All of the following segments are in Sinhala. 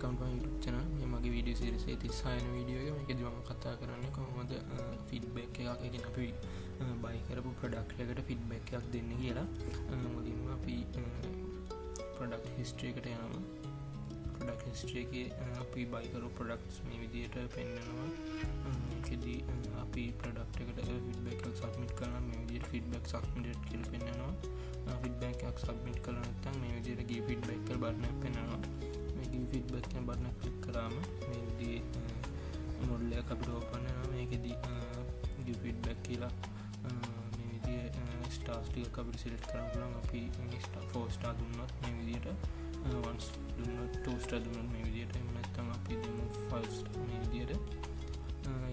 welcome to my YouTube channel. මේ මගේ වීඩියෝ සීරීස් එකේ 36 වෙනි වීඩියෝ එක. මේකදී මම කතා කරන්නේ කොහොමද ෆීඩ්බැක් එකක් එකකින් අපි බයි කරපු ප්‍රොඩක්ට් එකකට ෆීඩ්බැක් එකක් දෙන්න කියලා. මුලින්ම අපි ප්‍රොඩක්ට් හිස්ටරි එකට යනවා. ප්‍රොඩක්ට් හිස්ටරි එකේ අපි බයි කරපු ප්‍රොඩක්ට්ස් මේ විදිහට පෙන්නනවා. මේකදී අපි ප්‍රොඩක්ට් එකට ෆීඩ්බැක් එකක් සබ්මිට් කරනවා. මේ විදිහට ෆීඩ්බැක් සබ්මිටඩ් කියලා පෙන්නනවා. ෆීඩ්බැක් එකක් සබ්මිට් කළා නැත්නම් මේ විදිහට give feedback කියලා බටන් එකක් පෙන්නනවා. මේ give feedback කියන බටන් එක ක්ලික් කරාම මේ විදිහේ මොඩල් එකක් අපිට ඕපන් වෙනවා. මේකෙදි give feedback කියලා මේ විදිහේ ස්ටාර්ස් ටිකක් අපිට සිලෙක්ට් කරන්න පුළුවන්. අපි 4 star දුන්නොත් මේ විදිහට 1 දුන්නොත් 2 star දුන්නොත් මේ විදිහට එහෙම නැත්නම් අපි දෙමු 5 star මේ විදිහට.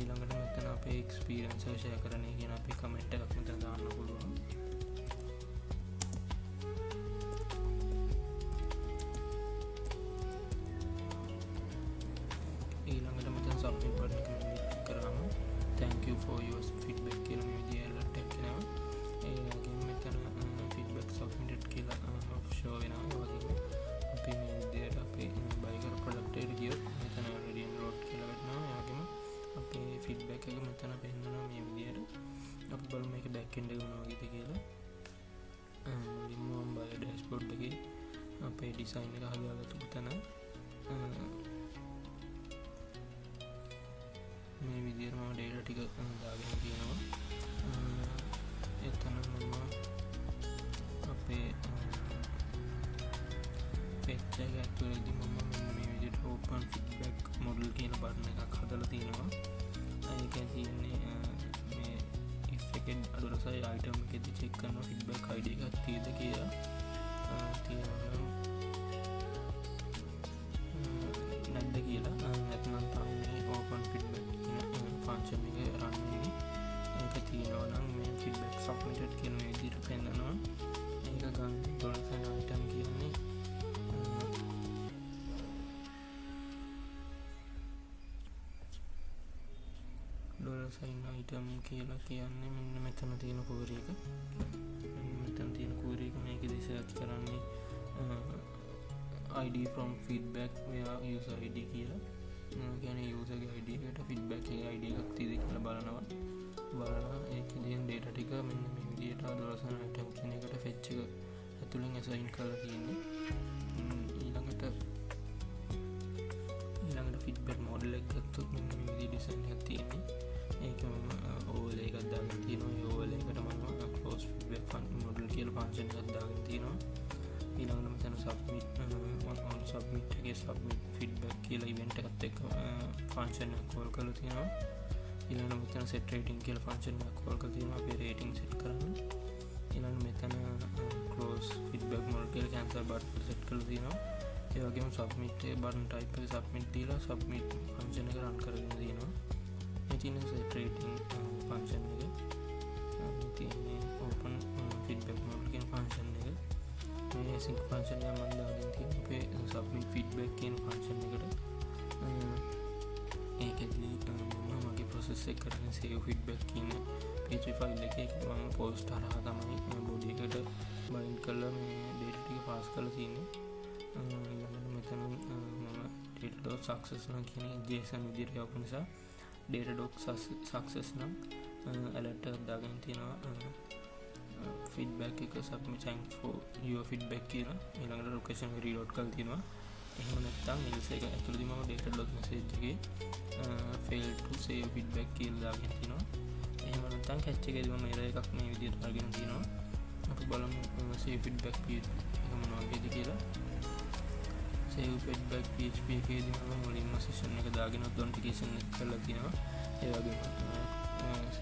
ඊළඟට මෙතන අපේ එක්ස්පීරියන්ස් එක ෂෙයා කරන්න කියන අපේ කමෙන්ට් එකක් මෙතන දාන්න පුළුවන්. ඊළඟට මෙතන සබ්මිට් බටන් එක ක්ලික් කරාම thank you for your feedback කියලා මේ විදිහට ටැග් කරනවා. ඒ වගේම මෙතන feedback submitted කියලා show වෙනවා. ඒ වගේම අපි මේ විදිහට අපි buy කර product එකට ගියොත් මෙතන already enrolled කියලා වෙනවා. ඒ වගේම අපේ feedback එක මෙතන පෙන්නනවා මේ විදිහට. අපි බලමු මේක back end එක මොනවා වගේද කියලා. මුලින්ම මම buy dashboard එකේ අපේ design එක හදාගත්තු තැන මේ විදිහට මම data ටික දාගෙන තියෙනවා. එතන මම අපේ fetch එක ඇතුළේදී මම මේ විදිහට open feedback model කියන බටන් එකක් හදලා තියෙනවා. ඒකෙන් තියෙන්නේ මේ if එකෙන් අඩුරසයි item එකේදී check කරනවා feedback id එකක් තියෙද කියලා. තියෙනවා නැද්ද කියලා. නැත්නම් තමයි මේ open feedback function එක run වෙන්නේ. ඒක තියෙනවා නම් මේ feedback submitted කියන විදිහට පෙන්නනවා. ඒක ගන්න dollar item කියන්නේ dollar item කියලා කියන්නේ මෙන්න මෙතන තියෙන query එක. මෙතන තියෙන query එක මේකෙදි search කරන්නේ id from feedback via user id කියලා. කියන්නේ user ගේ id එකට feedback එකේ id එකක් තියෙද කියලා බලනවා. බලලා ඒකේ තියෙන data ටික මෙන්න මේ විදිහට dollar item කියන එකට fetch එක ඇතුලෙන් assign කරලා තියෙන්නේ. ඊළඟට feedback model එක ගත්තොත් මෙන්න මේ විදිහේ design එකක් තියෙන්නේ. ඒකම overlay එකක් දාගෙන තියෙනවා. ඒ overlay එකට මම close feedback model කියලා function එකක් දාගෙන තියෙනවා. ඊළඟට මෙතන submit එකේ submit feedback කියලා event එකත් එක්ක function එකක් call කරලා තියෙනවා. ඊළඟට මෙතන set rating කියලා function එකක් call කරලා තියෙනවා. අපි rating set කරන්න. ඊළඟට මෙතන close feedback model කියලා cancel button set කරලා තියෙනවා. ඒ වගේම submit button type එක submit දීලා submit function එක run කරගෙන තියෙනවා. මේ තියෙන set rating function එක තියෙන්නේ open feedback model කියන function එක. මේ sync function එක මම දාගෙන තියෙනවා අපේ submit feedback කියන function එකට. ඒකෙදි මම මගේ process එක කරගෙන save feedback කියන page file එකේ මම post හරහා තමයි body එකට bind කරලා මේ data ටික pass කරලා තියෙන්නේ. ඊළඟට මෙතන මම data.success නම් කියන JSON විදිහට යවපු නිසා data.success නම් alert එකක් දාගෙන තියෙනවා. feedback එක submit thanks for your feedback කියලා. ඊළඟට location එක reload කරලා තියෙනවා. එහෙම නැත්නම් else එක ඇතුළේදී මම data.message එකේ fail to save feedback කියලා දාගෙන තියෙනවා. එහෙම නැත්නම් catch එකේදී මම error එකක් මේ විදිහට අරගෙන තියෙනවා. අපි බලමු save feedback page එක මොනවා වගේද කියලා. save feedback PHP එකේදී මම මුලින්ම session එක දාගෙන authentication එක කරලා තියෙනවා. ඒ වගේම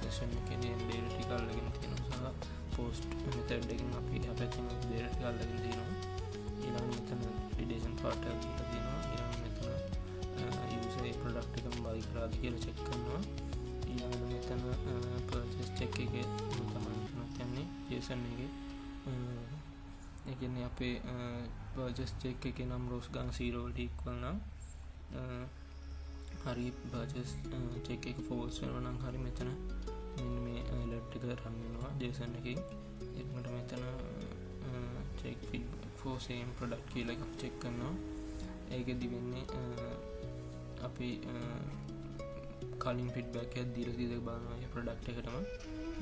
session එකේදී data ටික අල්ලගෙන තියෙනවා. post method එකකින් අපි අපැත්තෙන් data ටික අල්ලගෙන තියෙනවා. ඊළඟට මෙතන validation part එක කියලා තියෙනවා. ඊළඟට මෙතන user ඒ product එකම buy කරාද කියලා check කරනවා. ඊළඟට මෙතන purchase check එකේ තමයි කියන්නේ JSON එකේ ඒ කියන්නේ අපේ purchase check එකේ නම් rows ගන්න 0 වලට equal නම් හරි purchase check එක false වෙනවා නම් හරි මෙතන මෙන්න මේ alert එක run වෙනවා JSON එකකින්. ඊළඟට මෙතන check feedback for same product කියලා එකක් check කරනවා. ඒකෙදි වෙන්නේ අපි කලින් ෆිඩ්බැක් එකක් දීලා තියෙද බලනවා ඒ ප්‍රොඩක්ට් එකටම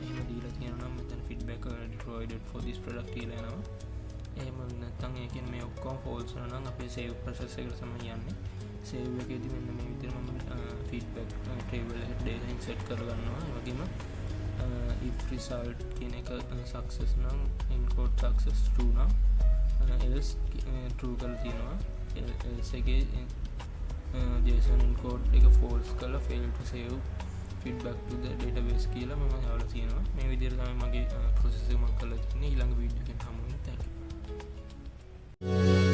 එහෙම දීලා තියෙනවා නම් මෙතන feedback provided for this product කියලා එනවා. එහෙම නැත්නම් ඒකෙන් මේ ඔක්කොම false වෙනවා නම් අපේ save process එකට තමයි යන්නේ. save එකේදී මෙන්න මේ විදිහට මම feedback table එකට data insert කරගන්නවා. ඒ වගේම if result කියන එක success නම් encode success true නම් else true කරලා තියෙනවා. else එකේ JSON encode එක false කරලා fail to save feedback to the database කියලා මම දාලා තියෙනවා. මේ විදිහට තමයි මගේ process එක මම කරලා තියෙන්නේ. ඊළඟ වීඩියෝ එකෙන් හමු වෙනවා. Thank you.